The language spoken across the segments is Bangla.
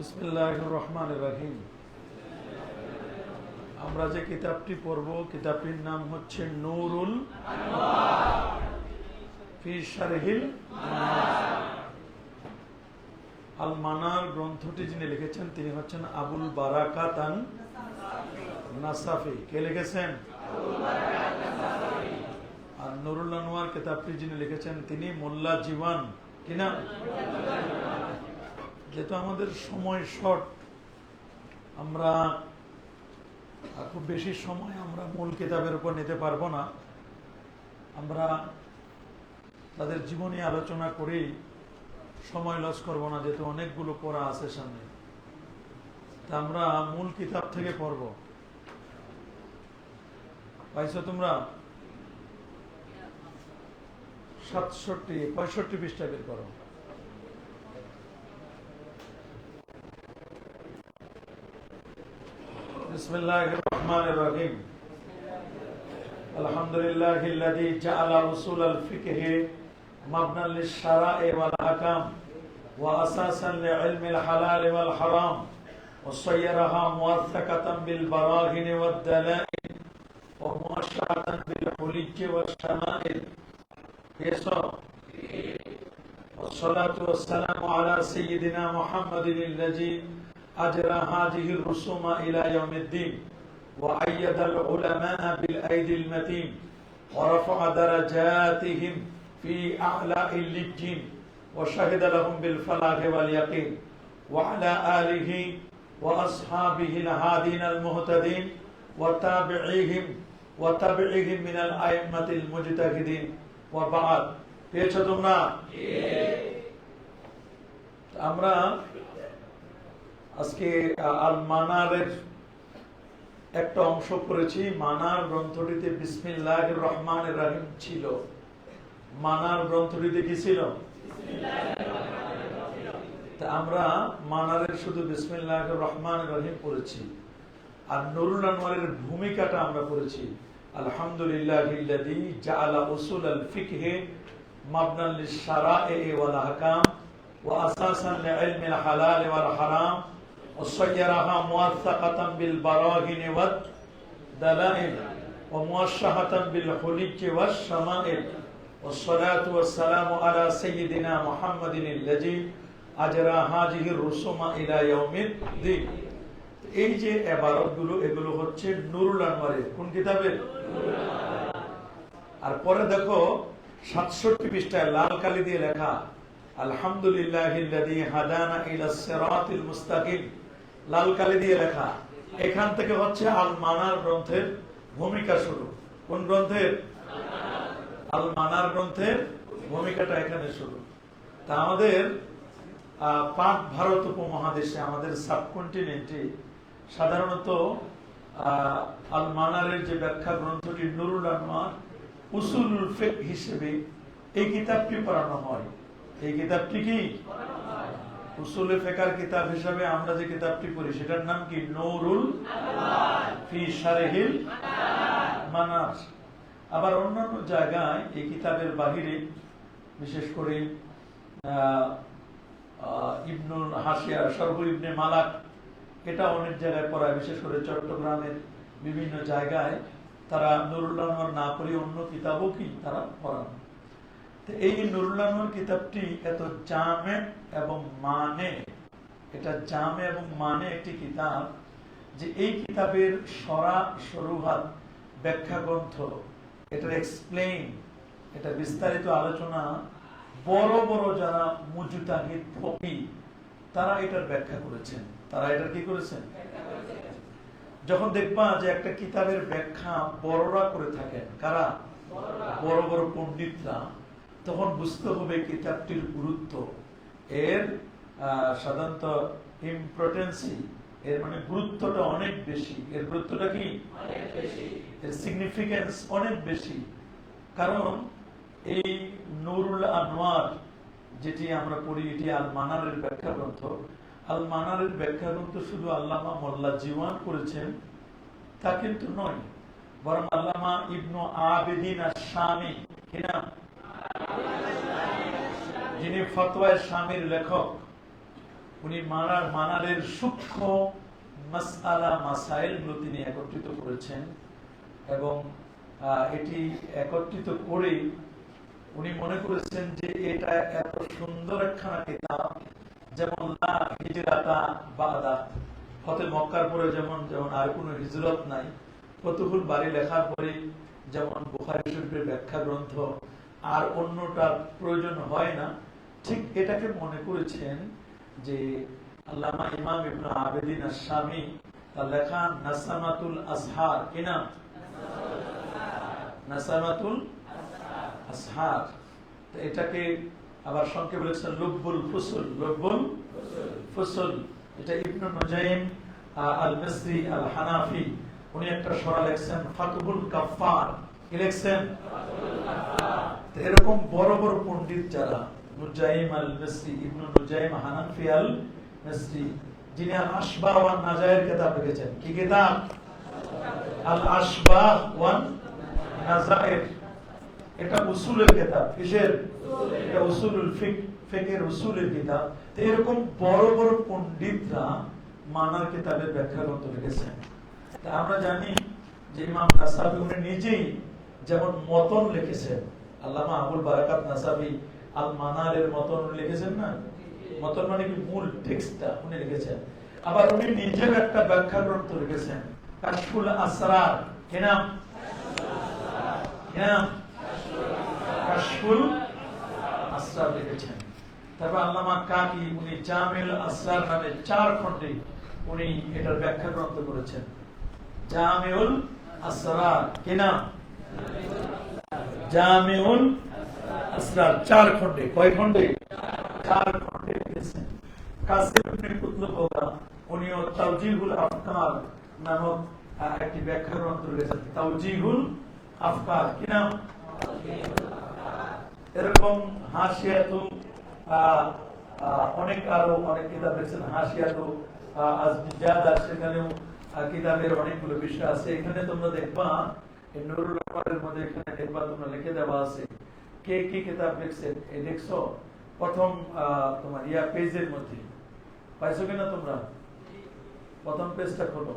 বিসমিল্লাহির রহমানির রহিম। আমরা যে কিতাবটি পড়ব, কিতাবটির নাম হচ্ছে নূরুল ফি শারহিল আল মানার। গ্রন্থটি যিনি লিখেছেন তিনি হচ্ছেন আবুল বারাকাত নাসাফি। কে লিখেছেন? আর নুরুল আনোয়ার কিতাবটি যিনি লিখেছেন তিনি মোল্লা জীবন। কিনা? যেহেতু আমাদের সময় শর্ট, আমরা খুব বেশি সময় আমরা মূল কিতাবের উপর নিতে পারবো না। আমরা তাদের জীবনী আলোচনা করেই সময় লস করব না, যেহেতু অনেকগুলো পড়া আছে সামনে। তা আমরা মূল কিতাব থেকে পড়ব। পাইছো তোমরা? 65 পৃষ্ঠা বের করো। বিসমিল্লাহির রহমানির রহিম। আলহামদুলিল্লাহিল্লাযী জাআলা উসুলাল ফিকহি মাবনান লিশ-শারা'i ওয়াল আহকাম ওয়া আসাসান লি'ইলমিল হালাল ওয়াল হারাম ওয়া সায়্যারাহা মুওয়াথ্থাকাতান বিল বারাহিন ওয়াদ দালাইল ওয়া মুআশশারাতান বিল হুলিজ্জি ওয়াশ শামাইল। والصلاة والسلام على سيدنا محمد الذي أجرى هذه الرسوم إلى يوم الدين وأيد العلماء بالأيدي المتين ورفع درجاتهم في أعلى اللجين وشهد لهم بالفلاح واليقين وعلى آله وأصحابه الهادين المهتدين وتابعيهم من الأئمة المجتهدين وبعد। পেয়েছো তোমরা? আমরা আজকে আল মানারের একটা অংশ পড়েছি। মানার গ্রন্থটিতে বিসমিল্লাহির রহমানির রহিম ছিল। মানার গ্রন্থটিতে কি ছিল? তা আমরা মানারের শুধু বিসমিল্লাহির রহমানির রহিম পড়েছি। আর নুরুল আনোয়ারের ভূমিকাটা আমরা পড়েছি। আলহামদুলিল্লাহিল্লাযী জাআলা উসুলাল ফিকহি মাবনান লিশ-শারা'i ওয়াল আহকাম ওয়া আসাসান লি'ইলমিল হালাল ওয়াল হারাম ওয়া সায়্যারাহা মুওয়াথ্থাকাতান বিল বারাহিন ওয়াদ দালাইল ওয়া মুআশশাহাতান বিল হুলিজ্জি ওয়াশ শামাইল ওয়াস সালাতু ওয়াস সালামু আলা সাইয়্যিদিনা মুহাম্মাদিনিল্লাযী আজরা হাযিহির রুসুমা ইলা ইয়াউমিদ্দিন। এই যে ইবারতগুলো, এগুলো হচ্ছে নুরুল আনোয়ারের কোন কিতাবের? আর পরে দেখো 67 পৃষ্ঠায় লাল কালি দিয়ে লেখা আলহামদুলিল্লাহিল্লাযী হাদানা ইলাস সিরাতিল মুস্তাকিম, লাল কালি দিয়ে লেখা। এখান থেকে হচ্ছে আল মানার গ্রন্থের ভূমিকা শুরু। কোন গ্রন্থের? আল মানার গ্রন্থের ভূমিকাটা এখানে শুরু। তা আমাদের পাক ভারত উপমহাদেশে, আমাদের সাবকন্টিনেন্টে সাধারণত আল মানারের যে ব্যাখ্যা গ্রন্থটি নুরুল আনোয়ার উসুলুল ফিকহ হিসেবে এই কিতাবটি পড়ানো হয়। এই কিতাবটি কি উসুলে ফিকহের কিতাব হিসেবে আমরা যে কিতাবটি পড়ি সেটার নাম কি? নুরুল ফি শারহিল মানার। আবার অন্যান্য জায়গায় এই কিতাবের বাহিরে, বিশেষ করে ইবনুল হাসিয়া শরহ ইবনে মালাক, এটা অনেক জায়গায় পড়ায়। বিশেষ করে চট্টগ্রামের বিভিন্ন জায়গায় তারা নুরুল আনোয়ার না পড়ে অন্য কিতাবও কি তারা পড়ান। তো এই নুরুল আনোয়ার কিতাবটি এত জামে এবং মানে, এটা জামে এবং মানে একটি কিতাব যে এই কিতাবের সরুহাত ব্যাখ্যা গ্রন্থ, এটার এক্সপ্লেইন, এটা বিস্তারিত আলোচনা বড় বড় যারা মুজতাহিদ ফকি তারা এটার ব্যাখ্যা করেছেন। তারা এটার কি করেছেন? যখন দেখবা যে একটা কিতাবের ব্যাখ্যা বড়রা করে থাকেন, কারা? বড় বড় পণ্ডিতরা, তখন বুঝতে হবে কিতাবটির গুরুত্ব। এর সাধারণত ইম্পর্টেন্সি, এর মানে গুরুত্বটা অনেক বেশি। এর গুরুত্বটা কি? এর সিগনিফিকেন্স অনেক বেশি। কারণ এই নুরুল আনোয়ার যেটি আমরা পড়ি, এটি আল মানারের ব্যাখ্যা গ্রন্থ। আল মানারের ব্যাখ্যা গ্রন্থ শুধু আল্লামা মোল্লা জীবন করেছেন তা কিন্তু নয়, বরং আল্লামা ইবনু আবিদিন আশ-শামি, কি নাম? যিনি ফতোয়ায়ে শামির লেখক, উনি মানারের সূক্ষ্ম মাসআলা মাসাইলগুলো তিনি একত্রিত করেছেন এবং এটি একত্রিত করে উনি মনে করেছেন যে এটা এত সুন্দর একখানা কিতাব, যেমন লা হিজরাতা বাদা, ফতে মক্কার পরে যেমন আর কোনো হিজরত নাই, ফতুহুল বারি লেখার পরে যেমন বুখারী শরীফের ব্যাখ্যা গ্রন্থ আর অন্যটার প্রয়োজন হয় না, ঠিক এটাকে মনে করেছেন যে আল্লামা ইমাম ইবনে আবেদিন আশ-শামী তার লেখা নাসামাতুল আসহার, কি নাম? নাসামাতুল আসহার। তো এটাকে আবার সংক্ষেপে বলেছেন লুব্বুল ফুসুল, লুব্বুল ফুসুল। এটা ইবনে নুজাইম আল মিসরি আল হানাফি উনি একটা সূরা লিখছেন ফাতহুল কাফফার, কি লিখছেন? এরকম বড় বড় পণ্ডিত যারা, নুজাইম আল মিসরি, ইবনে নুজাইম হানাফি আল মিসরি, যিনি আল আশবাহ ওয়ান নাজায়ের কিতাব লিখেছেন, কি কিতাব? আল আশবাহ ওয়ান নাজায়ের। এটা উসুলের কিতাব, কিসের? এটা উসুলুল ফিকহের উসুলের কিতাব। তো এরকম বড় বড় পণ্ডিতরা মানার কিতাবের ব্যাখ্যা গ্রন্থ লিখেছেন। তা আমরা জানি যে ইমাম নাসাবি উনি নিজেই যেমন মতন লিখেছেন, আল্লামা আবুল বারাকাত নাসাবি আল মানারের মতন লিখেছেন না, মতন মানে কি মূল টেক্সটটা উনি লিখেছেন। আবার উনি নিজের একটা ব্যাখ্যা গ্রন্থ লিখেছেন কাশফুল আসরার, কি নাম? কাশফুল আসরার লিখেছেন। তারপর আল্লামা কাকি উনি জামিউল আসরার নামে 4 খণ্ডে উনি এটার ব্যাখ্যা গ্রন্থ করেছেন। জামিউল আসরার, কি নাম? জামিউল আসরার 4 খণ্ডে। কয় খণ্ডে? 4 খণ্ডে লিখেছেন। কাসিম ইবনে কুতলুবগা উনিও তাওজিহুল আফকার নামক একটি ব্যাখ্যা গ্রন্থ লিখেছেন। তাওজিহুল আফকার, কি নাম? এরকম হাসিয়াতু আরো অনেক কিতাব লিখেছেন। হাসিয়াতু আজজাদা, সেখানেও কিতাবের অনেকগুলো বিষয় আছে। এখানে তোমরা দেখবা এই নুরুল আনওয়ারের মধ্যে এখানে দেখবা তোমরা লিখে দেওয়া আছে কে কি কিতাব লিখছেন। এই দেখছো প্রথম তোমার পেজের মধ্যে পাইছো কিনা তোমরা? প্রথম পেজটা খোলো,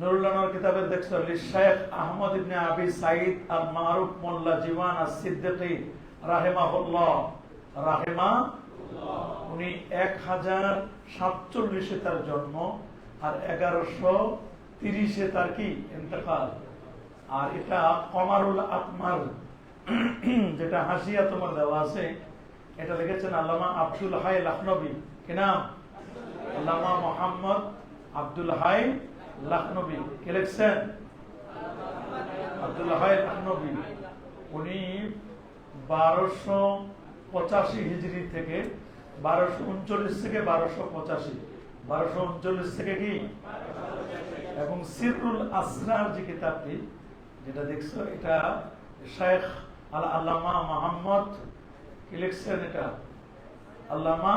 নুরুল আনওয়ার কিতাবের দেখছো লিশাইখ আহমদ ইবনে আবি সাঈদ আল মারুফ মোল্লা জীওয়ান আস-সিদ্দিকী রাহিমাহুল্লাহ, উনি 1047 তার জন্ম আর 1130 তার কি ইন্তেকাল। আর এটা কমারুল আকমার যেটা হাসিয়া তোমার দেওয়া আছে, এটা লিখেছেন আল্লামা আব্দুল হাই লাখনবী, কি নাম? আল্লামা মুহাম্মদ আব্দুল হাই লাখনবী। কে লিখছেন? আব্দুল হাই লাখনবী। উনি 1285 হিজরি থেকে 1239 থেকে 1285, 1239 থেকে কি, এবং সিররুল আসরার যে কিতাবটি যেটা দেখছো, এটা শেখ আল্লামা মুহাম্মদ কি লিখছেন? এটা আল্লামা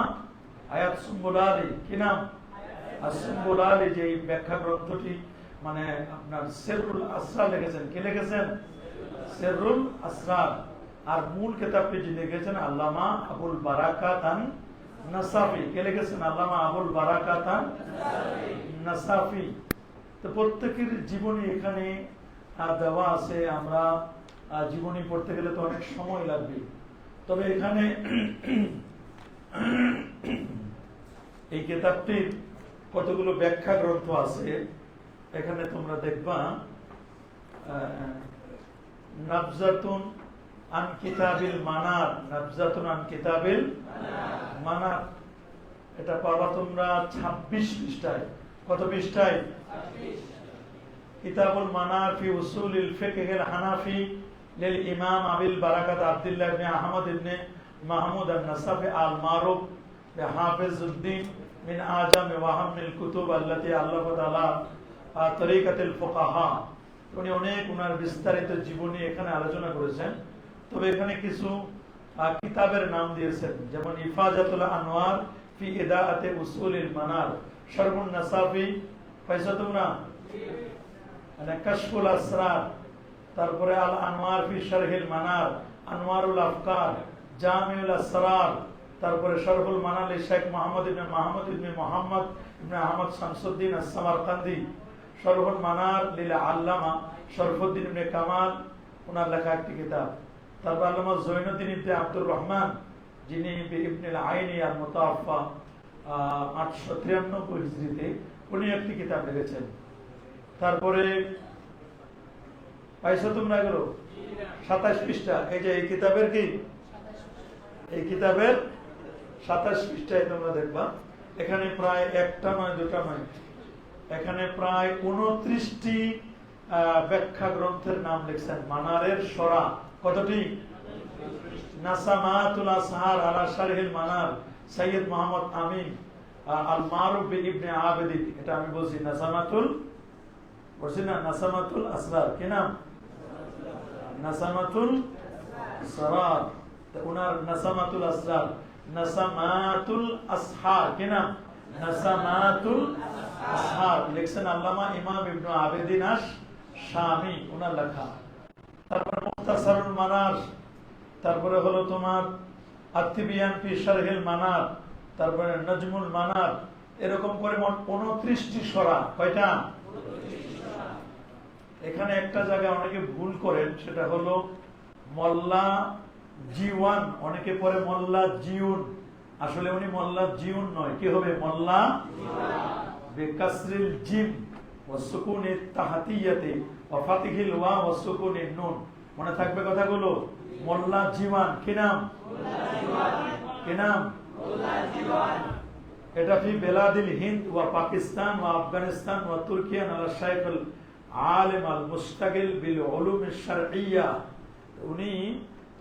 আয়াত সুম্বুলালি, কি নাম? আসুম্বুলালি, যে ব্যাখ্যা গ্রন্থটি মানে আপনার সিররুল আসরার লিখেছেন। কি লিখেছেন? সিররুল আসরার। আর মূল কিতাবটি যে লিখেছেন আল্লামা আবুল বারাকাত আন-নাসাফি। কে লিখেছেন? আল্লামা আবুল বারাকাত আন-নাসাফি। তো প্রত্যেকের জীবনী এখানে দেওয়া আছে। আমরা জীবনী পড়তে গেলে তো অনেক সময় লাগবে, তবে এখানে এই কিতাবটির কতগুলো ব্যাখ্যা গ্রন্থ আছে। এখানে তোমরা দেখবা নাবজাতুন আন কিতাবিল মানার, নাবজাতুন আন কিতাবিল মানার, এটা পাবা তোমরা 26 পৃষ্ঠায়। কত পৃষ্ঠায়? কিতাবুল মানার ফি উসুলিল ফিকহিল হানাফি লিল ইমাম আবিল বারাকাত আব্দুল্লাহ ইবনে আহমদ ইবনে মাহমুদ আন-নাসাফি আল মারুফ হাফিজউদ্দিন মিন আজাম ওয়া আহাম্মিল কুতুব আল্লাতী আল্লাফাত আলা তরিকাতুল ফুকাহা। উনি অনেক উনার বিস্তারিত জীবনী এখানে আলোচনা করেছেন। তবে এখানে কিছু কিতাবের নাম দিয়েছেন, যেমন ইফাজাতুল আনওয়ার ফি ইদাআতি উসুলিল মানার, শারহুন নাসাফি, পাইছো তোমরা? মানে কাশফুল আসরার, তারপরে আল আনওয়ার ফি শারহিল মানার, আনওয়ারুল আফকার, জামিউল আসরার, তারপরে শরহুল মানাল শেখ মোহাম্মদ ইবনে মোহাম্মদ ইবনে আহমদ শামসুদ্দিন আস-সামারকান্দি, শরহুল মানার লিল আল্লামা শরফুদ্দিন ইবনে কামাল, ওনার লেখা একটি কিতাব। তারপর আল্লামা জৈনুদ্দিন ইবনে আব্দুর রহমান, যিনি ইবনে আল-আইনি আল-মুতাওয়াফা 893 হিজরিতে, উনি একটি কিতাব লিখেছেন। তারপরে পাইছো তোমরা এগুলো 27 পৃষ্ঠা। এই যে এই কিতাবের কি, এই কিতাবের 27 পৃষ্ঠায় তোমরা দেখবা, এখানে প্রায় একটা নয় দুটা নয়, এখানে প্রায় 29টি ব্যাখ্যা গ্রন্থের নাম লিখছেন। মানারের সরা কতটি? নাসামাতুল আসহার আলা শারহিল মানার, সৈয়দ মোহাম্মদ আমিন আল মারুফ ইবনে আবেদিন। এটা আমি বলছি নাসামাতুল, বলছি না নাসামাতুল আসরার, কি নাম? নাসামাতুল সরার। উনার নাসামাতুল আসরার, নাসামাতুল আসহার, কি নাম? নাসামাতুল আসহার লিখছেন আল্লামা ইমাম ইবনে আবেদিন আশ-শামি, উনার লেখা। তারপরে মুখতাসারুল মানার, তারপরে হলো তোমার আত-তিবিয়ান ফি শারহিল মানার, তারপরে নজমুল মানার, এরকম করে মোট 29টি সরা। কয়টা? এখানে একটা জায়গায় অনেকে ভুল করেন, সেটা হলো মোল্লা জিওয়ান, অনেকে পরে মোল্লা জিউন। আসলে উনি মোল্লা জিউন নয়, কি হবে? মোল্লা বিকাসরিল জিম ওয়া সুকুনিত তাহতিয়াতি ওয়া ফাতিহিল ওয়া ওয়া সুকুনিন নুন। মনে থাকবে কথাগুলো। মোল্লা জিওয়ান, কি নাম? কি নাম? এটা ফি বেলাদিল হিন্দ ওয়া পাকিস্তান ওয়া আফগানিস্তান ওয়া তুর্কিয়ান আলা শাইখুল আলিম আল মুস্তাকিল বিল উলুম আশ-শারঈয়্যা। উনি,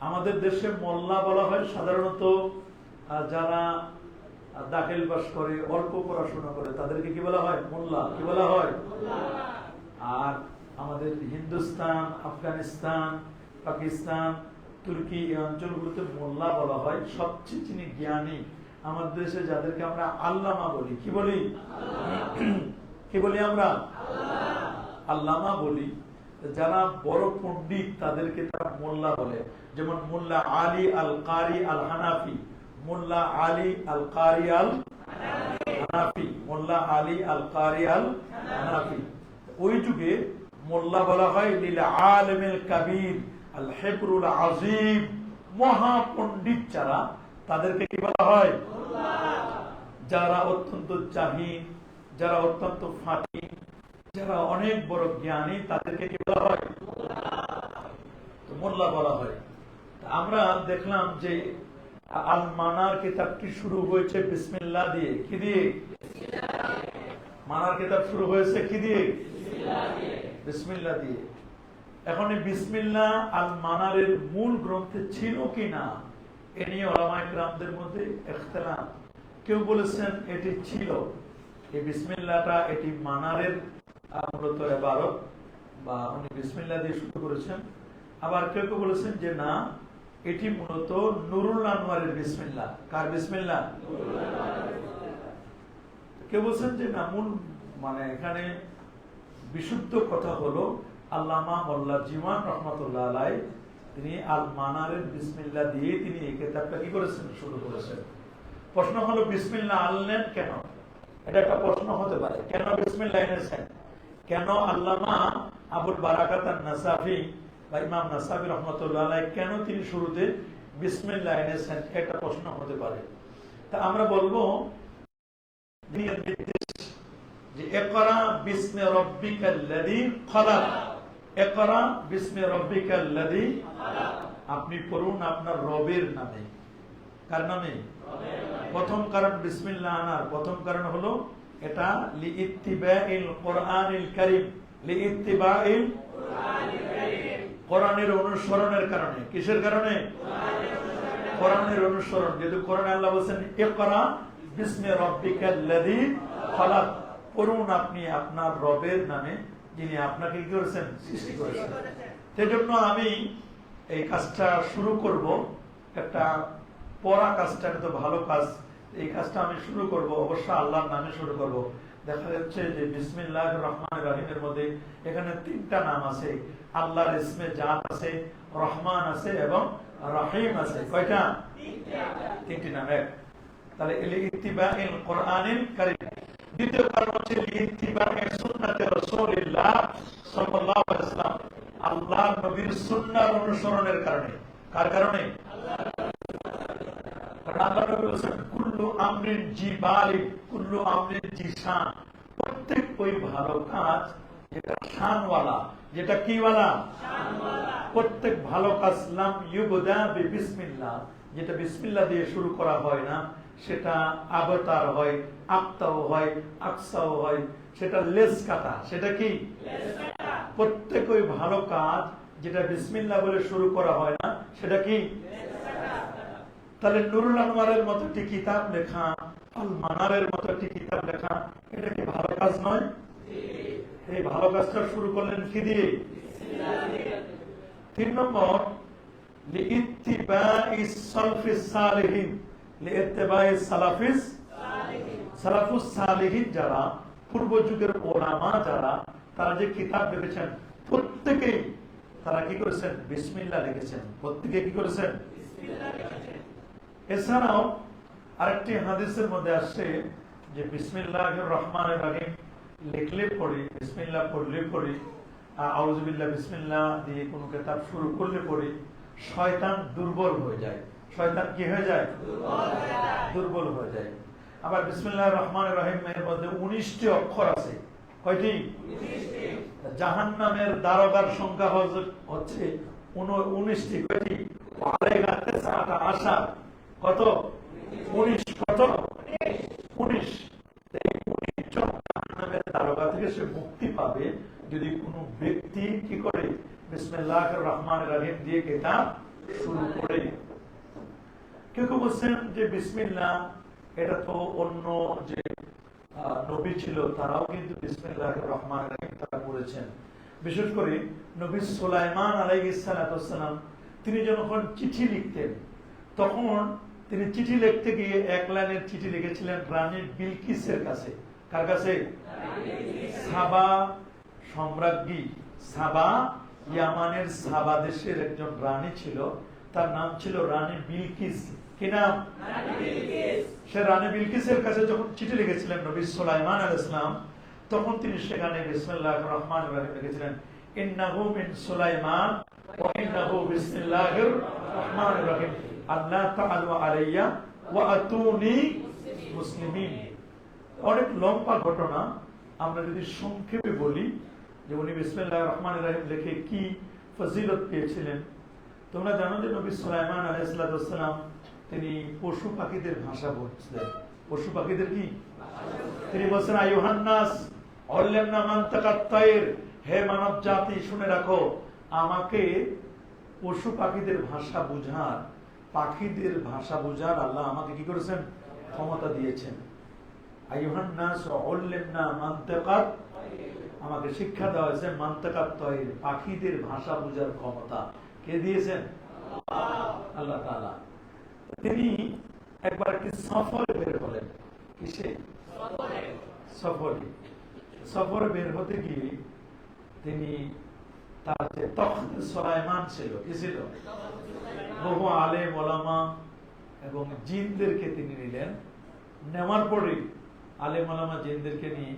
আমাদের দেশে মোল্লা বলা হয় সাধারণত যারা দাখিল পাস করে, অল্প পড়াশোনা করে, তাদেরকে কি বলা হয়? মোল্লা। কি বলা হয়? আর আমাদের হিন্দুস্তান, আফগানিস্তান, পাকিস্তান, তুর্কি, এই অঞ্চলগুলোতে মোল্লা বলা হয় সবচেয়ে যিনি জ্ঞানী। আমাদের দেশে যাদেরকে আমরা আল্লামা বলি, কি বলি? কি বলি আমরা? আল্লামা বলি। যারা বড় পণ্ডিত তাদেরকে তারা মোল্লা বলে। যেমন মোল্লা আলী আল কারি আল হানাফি, মোল্লা আলী আল কারি আল হানাফি, মোল্লা আলী আল কারি আল হানাফি। ওই যুগে মোল্লা বলা হয় লিল আলিমিল কাবীর আল হিবরুল আযীম, মহাপণ্ডিত যারা, তাদেরকে কি বলা হয়? যারা অত্যন্ত জাহিন, যারা অত্যন্ত ফাতিন, যারা অনেক বড় জ্ঞানী, তাদেরকে কি বলা হয়? মোল্লা বলা হয়। আমরা দেখলাম যে আল মানার কিতাবটি শুরু হয়েছে বিসমিল্লাহ দিয়ে। কি দিয়ে? মানার কিতাব শুরু হয়েছে কি দিয়ে? বিসমিল্লাহ দিয়ে। এখন এই বিসমিল্লাহ আল মানারের মূল গ্রন্থে ছিল কিনা এ নিয়ে উলামায়ে কেরামদের মধ্যে ইখতিলাফ। কেউ বলেছেন এটি ছিল, এই বিসমিল্লাহটা এটি মানারের মূলত ইবারত, বা উনি বিসমিল্লাহ দিয়ে শুরু করেছেন। আবার কেউ কেউ বলেছেন যে না, এটি মূলত নুরুল আনওয়ারের বিসমিল্লাহ। কার বিসমিল্লাহ? কেউ বলছেন যে না, মূল মানে এখানে বিশুদ্ধ কথা হলো আল্লামা মোল্লা জিওয়ান রহমাতুল্লাহ আলাইহি, তিনি আল মানারের বিসমিল্লাহ দিয়ে তিনি এই কিতাবটা কি করেছেন? শুরু করেছেন। প্রশ্ন হলো বিসমিল্লাহ আনলেন কেন? এটা একটা প্রশ্ন হতে পারে, কেন বিসমিল্লাহ এনেছেন? কেন আল্লামা আবুল বারাকাত আন-নাসাফি বা ইমাম নাসাফি রহমাতুল্লাহ আলাইহি কেন তিনি শুরুতে বিসমিল্লাহ এনেছেন? একটা প্রশ্ন হতে পারে। তা আমরা বলবো যে ইকরা বিসমি রাব্বিকাল্লাযী খালাক, ইকরা বিসমি রাব্বিকাল্লাযী, আপনি পড়ুন আপনার রবের নামে। কার নামে? প্রথম কারণ বিসমিল্লাহ আনার প্রথম কারণ হলো এটা লিইত্তিবাইল কোরআনিল কারীম, লিইত্তিবাইল কোরআনের অনুসরণের কারণে। কিসের কারণে? কোরআনের অনুসরণ। যেহেতু কোরআনে আল্লাহ বলেছেন ইকরা বিসমি রাব্বিকাল্লাযী খালাক, পড়ুন আপনি আপনার রবের নামে, যিনি আপনাকে কি করেছেন? সৃষ্টি করেছেন। সেজন্য আমি এই কাজটা শুরু করব, একটা পড়া কাজটা তো ভালো কাজ, এই কাজটা আমি শুরু করব অবশ্য আল্লাহর নামে শুরু করব। দেখা যাচ্ছে যে বিসমিল্লাহির রহমানির রহিমের মধ্যে এখানে 3টা নাম আছে। আল্লাহর ইসমে জাত আছে, রহমান আছে এবং রহিম আছে। কয়টা? তিনটি নাম। এক, তাহলে ইত্তিবাইল কোরআনিল কারীম। দ্বিতীয় কারণ হচ্ছে ইত্তিবাই সুন্নাতে রাসূলুল্লাহ সাল্লাল্লাহু আলাইহি ওয়াসাল্লাম, আল্লাহর নবীর সুন্নাহ অনুসরণের কারণে। কার কারণে? কারণ আল্লাহ নবী বলেছেন কুল্লু আমরিন জিবালি কুল্লু আমরিন জিশান, প্রত্যেক ওই ভালো কাজ যেটা শানওয়ালা, যেটা কিওয়ালা, প্রত্যেক ভালো কাজ লাম ইউবদা বিসমিল্লাহ, যেটা বিসমিল্লাহ দিয়ে শুরু করা হয় না, সেটা আবতার হয়, আক্তাও হয়, আকসাও হয়, সেটা লেস কাটা। সেটা কি? প্রত্যেক ওই ভালো কাজ যেটা বিসমিল্লাহ বলে শুরু করা হয় না, সেটা কি? তাহলে নুরুল আনোয়ারের মতো একটি কিতাব লেখা, আল মানারের মতো একটি কিতাব লেখা, এটা কি ভালো কাজ নয়? এই ভালো কাজটা শুরু করলেন কি দিয়ে? তিন নম্বর, লিইত্তিবাইস সালাফিস সালিহিন, লিইত্তিবাইস সালাফুস সালিহিন, যারা পূর্ব যুগের ওলামা, যারা তারা যে কিতাব লিখেছেন প্রত্যেকেই তারা কি করেছেন? বিসমিল্লাহ লিখেছেন। প্রত্যেকে কি করেছেন? এছাড়াও আরেকটি হাদিসের মধ্যে আসছে যে বিসমিল্লাহির রহমানির রহিম লিখলে পড়ি, বিসমিল্লাহ পড়লে পড়ি, আউযুবিল্লাহ বিসমিল্লাহ দিয়ে কোন কিতাব শুরু করলে পড়ি, শয়তান দুর্বল হয়ে যায়। শয়তান কি হয়ে যায়? দুর্বল হয়ে যায়। আবার বিসমিল্লাহির রহমানির রহিমের মধ্যে 19টি অক্ষর আছে। কয়টি? জাহান্নামের দারোগার সংখ্যা হচ্ছে 19টি। কয়টি? আলাইগাতে সাতা আশা। কত? 19। কত? 19। এই 19 জন জাহান্নামের দারোগা থেকে সে মুক্তি পাবে যদি কোনো ব্যক্তি কি করে? বিসমিল্লাহির রহমানির রহিম দিয়ে কিতাব শুরু করে। কেউ কেউ বলছেন যে বিসমিল্লাহ এটা তো অন্য যে নবী ছিল তারাও কিন্তু বিসমিল্লাহির রহমানির রহিম তারা পড়েছেন। বিশেষ করে নবী সুলাইমান আলাইহিস সালাম তিনি যখন চিঠি লিখতেন, তখন তিনি চিঠি লিখতে গিয়ে এক লাইনের চিঠি লিখেছিলেন রানী বিলকিসের কাছে। কার কাছে? সাবা সম্রাজ্ঞী। সাবা, ইয়ামানের সাবা দেশের একজন রানী ছিল, তার নাম ছিল রানী বিলকিস। কি নাম? সে রানী বিলকিসের কাছে যখন চিঠি লিখেছিলেন নবী সুলাইমান আলাইহিস সালাম, তখন তিনি সেখানে বিসমিল্লাহির রহমানির রহিম লিখেছিলেন ইন্নাহু মিন সুলাইমান ওয়া ইন্নাহু বিসমিল্লাহির রহমানির রহিম আল্লাহ তাআলু আলাইয়া ওয়া আতুনি মুসলিমিন। অনেক লম্বা ঘটনা, আমরা যদি সংক্ষেপে বলি যে উনি বিসমিল্লাহির রহমানির রহিম লিখে কি ফজিলত পেয়েছিলেন। তোমরা জানো যে নবী সুলাইমান আলাইহিস সালাম তিনি পশু পাখিদের ভাষা বলছিলেন। পশু পাখিদের কি? তিনি বলছেন আইয়ুহান নাস আল্লামনা মানতাকাত তায়র, হে মানব জাতি শুনে রাখো, আমাকে পশু পাখিদের ভাষা বুঝার, পাখিদের ভাষা বুঝার আল্লাহ আমাকে কি করেছেন? ক্ষমতা দিয়েছেন। আইয়ুহান নাস আল্লামনা মানতাকাত, আমাকে শিক্ষা দেওয়া হয়েছে মানতাকাত তায়র, পাখিদের ভাষা বুঝার ক্ষমতা। কে দিয়েছেন? আল্লাহ তাআলা। তিনি একবার একটি সফরে বের হলেন। কিসে? সফরে বের হতে গিয়ে তিনি তার যে তখতে সুলাইমান ছিল, কি ছিল? বহু আলেম ওলামা এবং জিনদেরকে তিনি নিলেন। নেওয়ার পরে আলেম ওলামা জিনদেরকে নিয়ে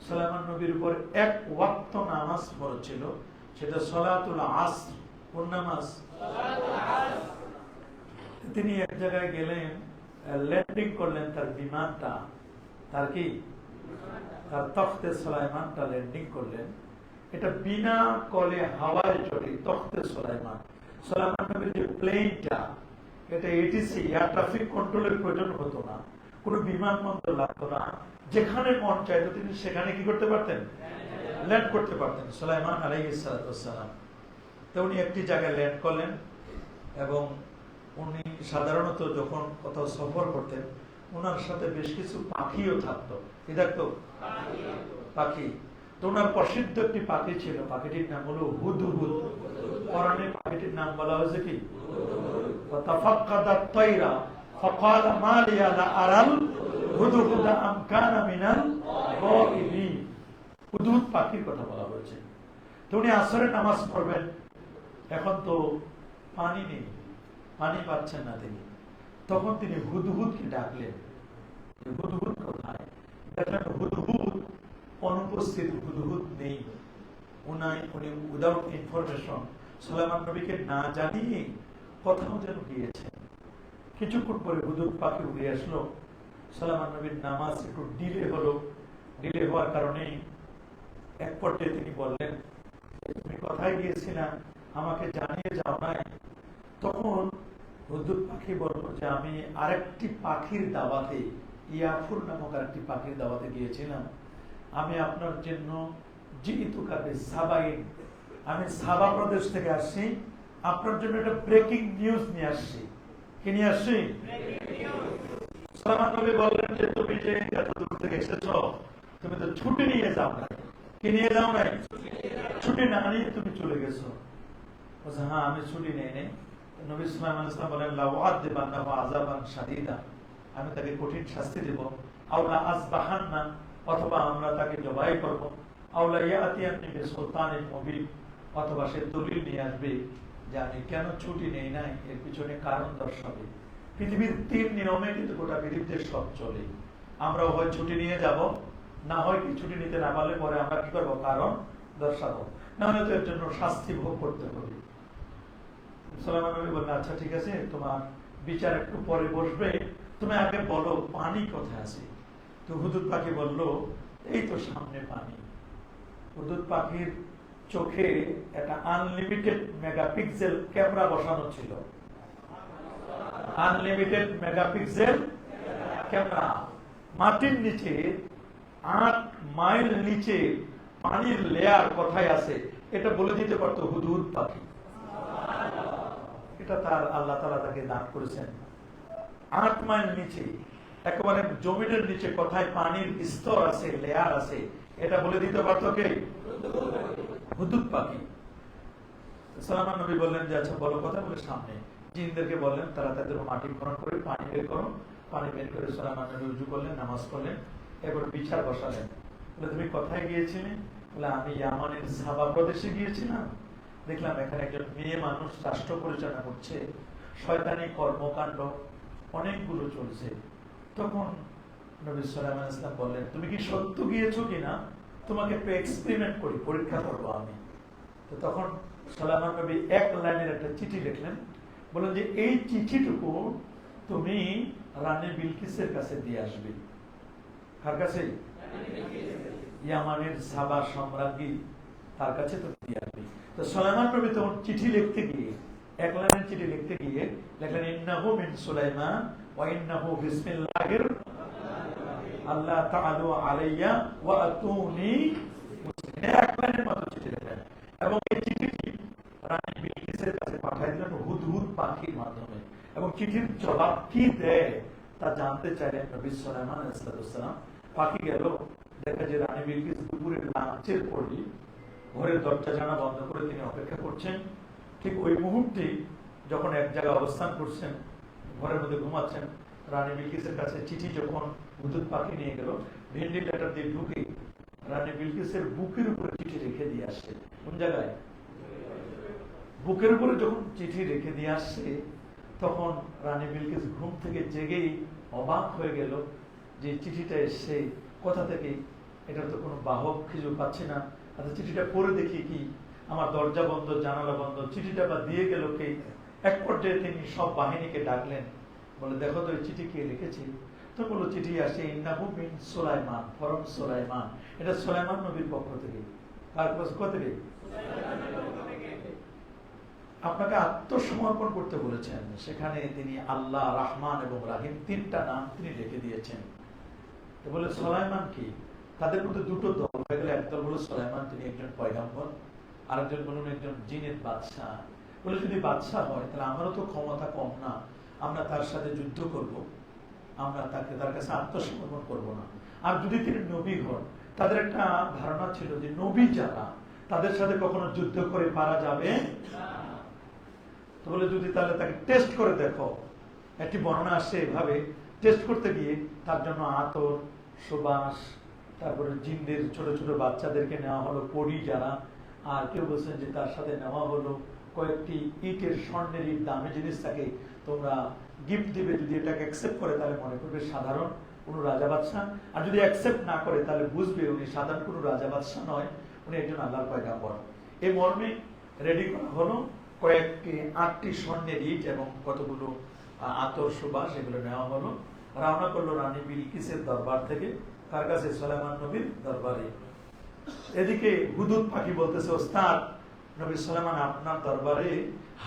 সুলাইমান নবীর উপর এক ওয়াক্ত নামাজ পড়েছিল, সেটা সলাতুল আসর। কোন নামাজ? তিনি এক জায়গায় গেলেন, ল্যান্ডিং করলেন তার বিমানটা, তার কি? তার তখতে সুলাইমানটা ল্যান্ডিং করলেন। এটা বিনা কলে হাওয়ায় চড়ে তখতে সুলাইমান। সুলাইমান নবীর যে প্লেনটা, এটা এটিসি এয়ার ট্রাফিক কন্ট্রোলের প্রয়োজন হতো না, কোনো বিমানবন্দর লাগতো না, যেখানে মন চাইতো তিনি সেখানে কি করতে পারতেন? ল্যান্ড করতে পারতেন সুলাইমান আলাইহিস সালাম। তো উনি একটি জায়গায় ল্যান্ড করলেন এবং উনি সাধারণত যখন কোথাও সফর করতেন ওনার সাথে বেশ কিছু পাখিও থাকতো। কি থাকতো? পাখি। তো ওনার প্রসিদ্ধ একটি পাখি ছিল, পাখিটির নাম হলো হুদহুদ। কোরআনে পাখিটির নাম বলা হয়েছে কি? তাফাক্কাদাত তায়রা ফাকালা মা লিয়া লা আরাল হুদহুদা আম কানা মিনাল গায়বিন। হুদহুদ পাখির কথা বলা হয়েছে। তো উনি আসরের নামাজ পড়বেন, এখন তো পানি নেই, পানি পাচ্ছেন না তিনি। তখন তিনি হুদহুদকে ডাকলেন। হুদহুদ কোথায়? দেখলেন হুদহুদ অনুপস্থিত, হুদহুদ নেই। উনি উইদাউট ইনফরমেশন সুলাইমান নবীকে না জানিয়ে কোথাও যেন গিয়েছেন। কিছুক্ষণ পরে হুদহুদ পাখি উড়ে আসলো। সুলাইমান নবীর নামাজ একটু ডিলে হলো। ডিলে হওয়ার কারণে এক পর্যায়ে তিনি বললেন, তুমি কোথায় গিয়েছিলাম, আমাকে জানিয়ে যাও নাই? তখন হুদহুদ পাখি বলল যে আমি আরেকটি পাখির দাওয়াতে, ইয়াফুর নামক আরেকটি পাখির দাওয়াতে গিয়েছিলাম। আমি আপনার জন্য আমি সাবা প্রদেশ থেকে আসছি, আপনার জন্য একটা ব্রেকিং নিউজ নিয়ে আসছি। কি নিয়ে আসছি? সুলাইমান নবী বললেন যে তুমি যে এত দূর থেকে এসেছো, তুমি তো ছুটি নিয়ে যাও নাই। কি নিয়ে যাও নাই? ছুটি না নিয়ে তুমি চলে গেছো। বলছে হ্যাঁ, আমি ছুটি নেই নেই। নবী সুলাইমান আলাইহিস সালাম বলেন লাউআযিবান্নাহু আযাবান শাদীদা, আমি তাকে কঠিন শাস্তি দেব। আওলা আসবাহান্না, অথবা আমরা তাকে জবাই করব। আওলা ইয়াতিয়ান্নি বিসুলতানিন মুবিন, অথবা সে দলিল নিয়ে আসবে যে আমি কেন ছুটি নেই নাই, এর পিছনে কারণ দর্শাবে। পৃথিবীর 3 নিয়মে কিন্তু গোটা পৃথিবীতে সব চলে। আমরা হয় ছুটি নিয়ে যাব, না হয় কি ছুটি নিতে না পারলে পরে আমরা কি করবো, কারণ দর্শাবো, না হলে তো এর জন্য শাস্তি ভোগ করতে হবে। সুলাইমান নবী বললেন আচ্ছা ঠিক আছে, তোমার বিচার একটু পরে বসবে, তুমি আগে বলো পানি কোথায় আছে। তো হুদহুদ পাখি বলল এই তো সামনে পানি। হুদহুদ পাখির চোখে একটা আনলিমিটেড মেগাপিক্সেল ক্যামেরা বসানো ছিল। Unlimited megapixel camera. মাটির নিচে 8 মাইল নিচে পানির লেয়ার কোথায় আছে এটা বলে দিতে পারতো হুদহুদ পাখি। এটা তার আল্লাহ তাআলা তাকে দান করেছেন। 8 মাইল নিচে, একেবারে জমিনের নিচে কোথায় পানির স্তর আছে, লেয়ার আছে, এটা বলে দিতে পারতো কে? হুদহুদ পাখি। সুলাইমান নবী বললেন যে আচ্ছা বলো কথা, বলে সামনে জিনদেরকে বললেন তারা তাদের মাটি খনন করে পানি বের করো। পানি বের করে সুলাইমান নবী উযু করলেন, নামাজ পড়লেন, এরপর বিচার বসালেন। বলে তুমি কোথায় গিয়েছিলে? বলে আমি ইয়ামানের সাবা প্রদেশে গিয়েছিলাম, দেখলাম এখানে একজন মেয়ে মানুষ রাষ্ট্র পরিচালনা করছে, শয়তানি কর্মকাণ্ড অনেকগুলো চলছে। তখন নবী সুলাইমান আলাইহিস সালাম বললেন তুমি কি সত্য গিয়েছো কিনা, তোমাকে একটু এক্সপেরিমেন্ট করি, পরীক্ষা করবো আমি। তো তখন সুলাইমান নবী 1 লাইনের একটা চিঠি লিখলেন, বলেন যে এই চিঠিটুকু তুমি রানী বিলকিসের কাছে দিয়ে আসবে। কার কাছে? ইয়ামানের সাবা সম্রাজ্ঞী, তার কাছে তো দিয়ে আসবে। তো সুলাইমান নবী তখন চিঠি লিখতে গিয়ে, 1 লাইনের চিঠি লিখতে গিয়ে লিখলেন ইন্নাহু মিন সুলাইমান ওয়া ইন্নাহু বিসমিল্লাহির আল্লাহ তাআলু আলাইয়া ওয়া আতুনি মুসলিমিন। 1 লাইনের মতো চিঠি লিখলেন এবং এই চিঠিটি রানী বিলকিসের কাছে পাঠিয়ে দিলেন হুদহুদ পাখির মাধ্যমে। এবং চিঠির জবাব কি দেয় তা জানতে চাইলেন নবী সুলাইমান আলাইহিস সালাম। পাখি গেল, দেখা যায় রানী বিলকিস দুপুরের লাঞ্চের পরই ঘরের দরজা জানা বন্ধ করে তিনি অপেক্ষা করছেন। ঠিক ওই মুহূর্তে যখন এক জায়গায় অবস্থান করছেন, ঘরের মধ্যে ঘুমাচ্ছেন, রানী বিলকিসের কাছে চিঠি যখন হুদহুদ পাখি নিয়ে গেল, ভেন্টিলেটর দিয়ে ঢুকে রানী বিলকিসের বুকের উপরে চিঠি রেখে দিয়ে আসছে। কোন জায়গায়? বুকের উপরে যখন চিঠি রেখে দিয়ে আসছে, তখন রানী বিলকিস ঘুম থেকে জেগেই অবাক হয়ে গেল যে চিঠিটা এসছে কোথা থেকে, এটা তো কোনো বাহক কিছু পাচ্ছি না। আচ্ছা চিঠিটা পড়ে দেখি কি, আমার দরজা বন্ধ, জানালা বন্ধ, চিঠিটা বা দিয়ে গেল কে? এক পর্যায়ে তিনি সব বাহিনীকে ডাকলেন, বলে দেখো তো এই চিঠি কে লিখেছে। তো বললো চিঠি আসে ইন্নাহু মিন সুলাইমান, ফরম সুলাইমান, এটা সুলাইমান নবীর পক্ষ থেকে। কার পক্ষ থেকে? আপনাকে আত্মসমর্পণ করতে বলেছেন, সেখানে তিনি আল্লাহ, রহমান এবং রাহিম 3টা নাম তিনি লিখে দিয়েছেন। তো বলে সুলাইমান কি? তাদের মধ্যে 2টো দল হয়ে গেল। একদল বলে সুলাইমান তিনি একজন পয়গম্বর, আরেকজন বলুন একজন জিনের বাদশাহ। বলে যদি বাদশাহ হয় তাহলে আমারও তো ক্ষমতা কম না, আমরা তার সাথে যুদ্ধ করব, আমরা তার কাছে আত্মসমর্পণ করব না। আর যদি তিনি নবী হন, তাদের একটা ধারণা ছিল যে নবী যারা, তাদের সাথে কখনো যুদ্ধ করে পারা যাবে না। তো বলে যদি তাহলে তাকে টেস্ট করে দেখো। একটি বর্ণনা আসছে এভাবে, টেস্ট করতে গিয়ে তার জন্য আতর, সুবাস, তারপরে জিনদের ছোট ছোট বাচ্চাদেরকে নেওয়া হলো, পড়ি যারা, আর কেউ বলছেন যে তার সাথে নেওয়া হলো কয়েকটি ইটের, স্বর্ণের ইট, দামি জিনিস থাকে, তোমরা গিফট দিবে, যদি এটাকে অ্যাকসেপ্ট করে তাহলে মনে করবে সাধারণ কোনো রাজা বাদশাহ, আর যদি অ্যাকসেপ্ট না করে তাহলে বুঝবে উনি সাধারণ কোনো রাজা বাদশাহ নয়, উনি একজন আল্লাহর পয়গাম্বর। এই মর্মে রেডি করা হলো কয়েকটি 8টি স্বর্ণের ইট এবং কতগুলো আতর সুবাস, এগুলো নেওয়া হলো। রওনা করলো রানী বিলকিসের দরবার থেকে, কার কাছে? সুলাইমান নবীর দরবারে। এদিকে হুদুদ পাখি বলতেছে, ওস্তাদ নবী সুলাইমান আপনার দরবারে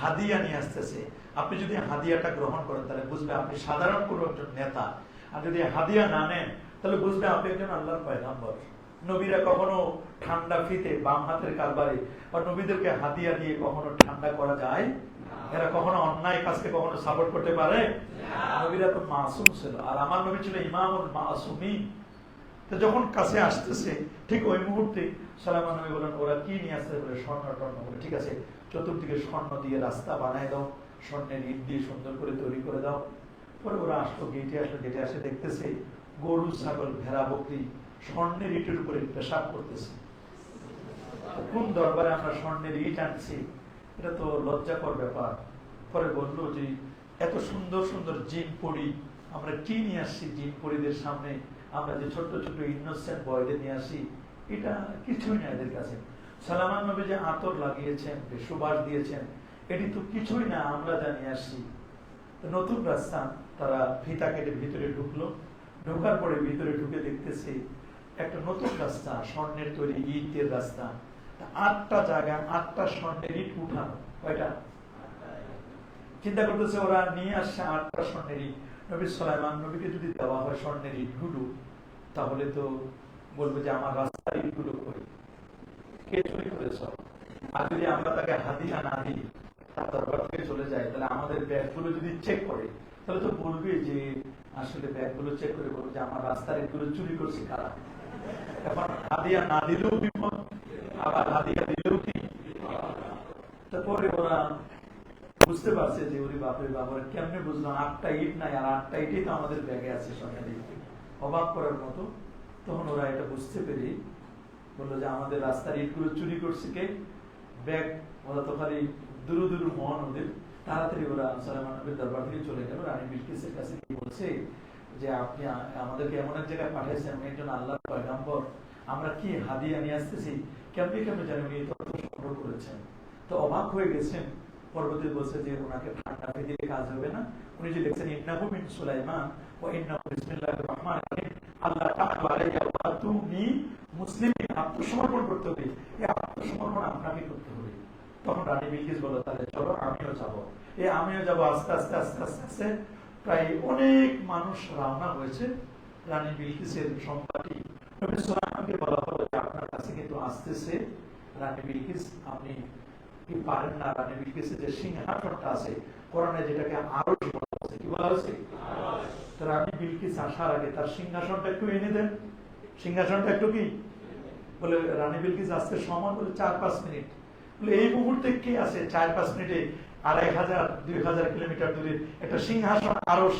হাদিয়া নিয়ে আসতেছে, আপনি যদি হাদিয়াটা গ্রহণ করেন তাহলে বুঝবে আপনি সাধারণ কোনো একজন নেতা, আর যদি হাদিয়া না নেন তাহলে বুঝবে আপনি একজন আল্লাহর পয়গম্বর। নবীরা কখনো ঠান্ডা ফিতে বাম হাতের কারবারে বা নবীদেরকে হাদিয়া দিয়ে কখনো ঠান্ডা করা যায়? এরা কখনো অন্যায় কাজকে কখনো সাপোর্ট করতে পারে? নবীরা তো মাসুম ছিল, আর আমার নবী ছিল ইমামুল মাসুমিন। তো যখন কাছে আসতেছে ঠিক ওই মুহূর্তে সুলাইমান নবী বলেন, ওরা কি নিয়ে আসতে? বলে স্বর্ণ টর্ণ। বলে ঠিক আছে, চতুর্দিকে স্বর্ণ দিয়ে রাস্তা বানায় দাও, স্বর্ণের ইট দিয়ে সুন্দর করে তৈরি করে দাও। পরে ওরা আসলো, গেটে আসলো, গেটে আসে দেখতেছে গরু ছাগল ভেড়া বকরি স্বর্ণের ইটের উপরে পেশাব করতেছে। কোন দরবারে আমরা স্বর্ণের ইট আনছি? এটা তো লজ্জাকর ব্যাপার। পরে বললো যে এত সুন্দর সুন্দর জিন পড়ি আমরা কি নিয়ে আসছি জিন পড়িদের সামনে, আমরা যে ছোট্ট ছোট্ট ইনোসেন্ট বয়দের নিয়ে আসি, এটা কিছুই না এদের কাছে। সুলাইমান নবী যে আতর লাগিয়েছেন, সুবাস দিয়েছেন, এটি তো কিছুই না, আমরা যা নিয়ে আসছি। নতুন রাস্তা, তারা ফিতা কেটে ভিতরে ঢুকলো। ঢোকার পরে ভিতরে ঢুকে দেখতেছে একটা নতুন রাস্তা, স্বর্ণের তৈরি ইটের রাস্তা। 8টা জায়গায় 8টা স্বর্ণের ইট উঠানো। কয়টা? চিন্তা করতেছে ওরা নিয়ে আসছে 8টা স্বর্ণের ইট। নবী সুলাইমান নবীকে যদি দেওয়া হয় স্বর্ণের ইটগুলো, তাহলে তো বলবে যে আমার রাস্তার ইটগুলো কই, কে চুরি করেছ? আর যদি আমরা তাকে হাদিয়া না দিই, তার দরবার থেকে চলে যায়, তাহলে আমাদের ব্যাগগুলো যদি চেক করে তাহলে তো বলবে যে আসলে ব্যাগগুলো চেক করে বলবে যে আমার রাস্তার ইটগুলো চুরি করছে কারা। এখন হাদিয়া না দিলেও বিপদ, আবার হাদিয়া দিলেও কি। তারপরে ওরা বুঝতে পারছে যে ওরে বাপরে বাবার কেমনে বুঝলো 8টা ইট নাই, আর 8টা ইটই তো আমাদের ব্যাগে আছে স্বর্ণের ইট, অবাক করার মতো। তখন ওরা এটা বুঝতে পেরে বললো যে আমাদের রাস্তার ইটগুলো চুরি করছে কে? ব্যাগ। ওরা তো খালি দুরু দুরু মন ওদের। তাড়াতাড়ি ওরা সুলাইমান নবীর দরবার থেকে চলে গেল। রানী বিলকিসের কাছে বলছে যে আপনি আমাদেরকে এমন এক জায়গায় পাঠিয়েছেন, উনি একজন আল্লাহর পয়গম্বর, আমরা কি হাদিয়া নিয়ে আসতেছি, কেমনি কেমনি জানি উনি তথ্য সংগ্রহ করেছেন। তো অবাক হয়ে গেছেন। পরবর্তী বলছে যে ওনাকে ঠান্ডা দিলে কাজ হবে না। উনি যে লিখছেন ইন্নাহু মিন সুলাইমান ওয়া ইন্নাহু বিসমিল্লাহির রহমানির রহিম, আল্লাহ তাআলা আলাইহি ওয়া তুমি মুসলিমিন, আত্মসমর্পণ করতে হবে। এই আত্মসমর্পণ আপনাকে করতে হবে। তখন রানী বিলকিস বলল, তাহলে চলো আমিও যাব। আমিও যাব। আস্তে আস্তে আস্তে আস্তে আস্তে প্রায় অনেক মানুষ রওনা হয়েছে। রানী বিলকিসের সম্পাটি নবী সুলাইমানকে বলা হলো যে আপনার কাছে কিন্তু আসতেছে রানী বিলকিস, আপনি কি পারেন না? রানী বিলকিসের যে সিংহাসনটা আছে, কোরআনে যেটাকে আরশ বলা হয়েছে, কি বলা হয়েছে? তো রানী বিলকিস আসার আগে তার সিংহাসনটা একটু এনে দেন। সিংহাসনটা একটু কি বলে রানী বিলকিস আসতে সময় বলে 4-5 মিনিট। বলে এই মুহূর্তে কে আছে 4-5 মিনিটে 2500-2000 কিলোমিটার দূরে একটা সিংহাসন আরশ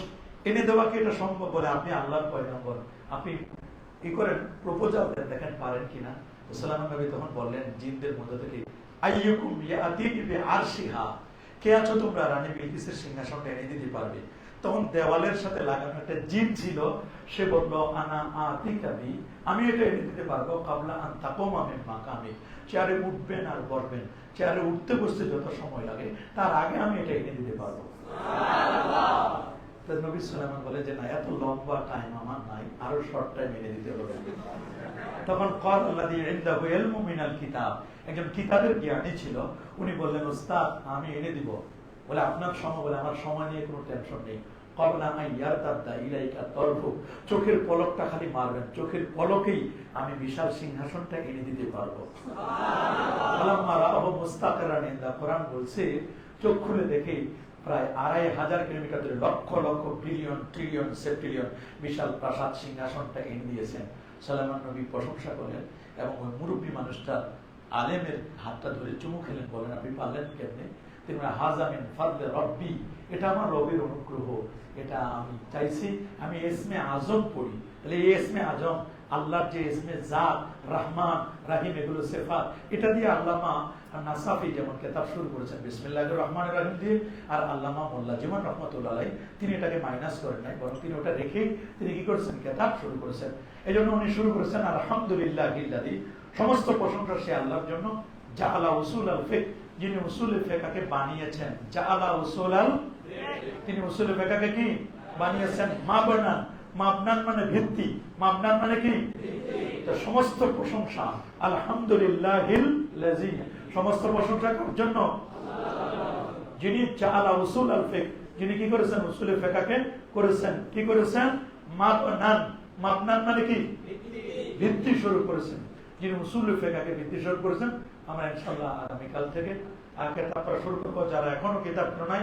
এনে দেওয়া কি এটা সম্ভব? বলে আপনি আল্লাহর পয়গম্বর, আপনি কি করেন, প্রপোজাল দেন, দেখেন পারেন কিনা। সুলাইমান নবী তখন বললেন জিনদের মধ্যে থেকে, আইয়ুকুম ইয়াতিনি বিআরশিহা, কে আছো তোমরা রানী বিলকিসের সিংহাসনটা এনে দিতে পারবে? তখন দেওয়ালের সাথে লাগানো একটা জিন ছিল, সে বলল আনা আতিকাবি, আমি এটা এনে দিতে পারবো। কাবলা আন তাকুমা মিন মাকামি, চেয়ারে উঠবেন আর বসবেন, চেয়ারে উঠতে বসতে যত সময় লাগে তার আগে আমি এটা এনে দিতে পারবো। সুবহানাল্লাহ। নবী সুলাইমান বলে যে না, এত লম্বা টাইম আমার নাই, আরো শর্ট টাইম এনে দিতে হবে। তখন ক্বাল আল্লাযী ইনদাহু ইলমু মিনাল কিতাব, একজন কিতাবের জ্ঞানী ছিল, উনি বললেন ওস্তাদ আমি এনে দিব। বলে আপনার সময়, বলে আমার সময় নিয়ে কোনো টেনশন নেই। ক্বাবলা আন ইয়ারতাদ্দা ইলাইকা তরফুক, চোখের পলকটা খালি মারবেন, চোখের পলকেই আমি বিশাল সিংহাসনটা এনে দিতে পারবো। সুবহানাল্লাহ। ফালাম্মা রাআহু মুস্তাকিরান ইনদা, কোরআন বলছে চোখ খুলে দেখে প্রায় 2500 কিলোমিটার দূরে লক্ষ লক্ষ বিলিয়ন ট্রিলিয়ন সেপ্টিলিয়ন বিশাল প্রাসাদ সিংহাসনটা এনে দিয়েছেন। সুলাইমান নবী প্রশংসা করেন এবং ওই মুরব্বী মানুষটা আলেমের হাতটা ধরে চুমু খেলেন, বলেন আপনি পারলেন কেমনে? তিনি হাযা মিন ফাদলি রব্বি, এটা আমার রবের অনুগ্রহ, এটা আমি চাইছি। আমি ইসমে আজম পড়ি, তাহলে এই ইসমে আজম আল্লাহর যে ইসমে জাত, রহমান, রাহিম, এগুলো সিফাত, এটা দিয়ে আল্লামা নাসাফি যেমন কিতাব শুরু করেছেন বিসমিল্লাহির রহমানির রহিম দিয়ে, আর আল্লামা মোল্লা জীবন রহমাতুল্লাহ আলাইহি তিনি এটাকে মাইনাস করেন নাই, বরং তিনি ওটা রেখেই তিনি কি করেছেন, কিতাব শুরু করেছেন। এই জন্য উনি শুরু করেছেন আলহামদুলিল্লাহিল্লাযী, সমস্ত প্রশংসা সে আল্লাহর জন্য, জাআলা উসুলাল ফিকহ, যিনি উসুলে ফিকহকে বানিয়েছেন। জাআলা উসুলাল, তিনি উসুলে ফিকহকে কি বানিয়েছেন, মাবনান, মাবনান মানে ভিত্তি, মাবনান মানে কি, তো সমস্ত প্রশংসা আলহামদুলিল্লাহিল্লাযী, সমস্ত প্রশংসা কার জন্য, যিনি জাআলা উসুলাল ফিকহ, যিনি কি করেছেন, উসুলে ফিকহকে করেছেন কি করেছেন, মাবনান, মাবনান মানে কি, ভিত্তি স্বরূপ করেছেন, যিনি উসুলে ফিকহকে ভিত্তি স্বরূপ করেছেন। আমরা ইনশাআল্লাহ আগামীকাল থেকে কিতাবটা শুরু করবো। যারা এখনো কিতাব নাই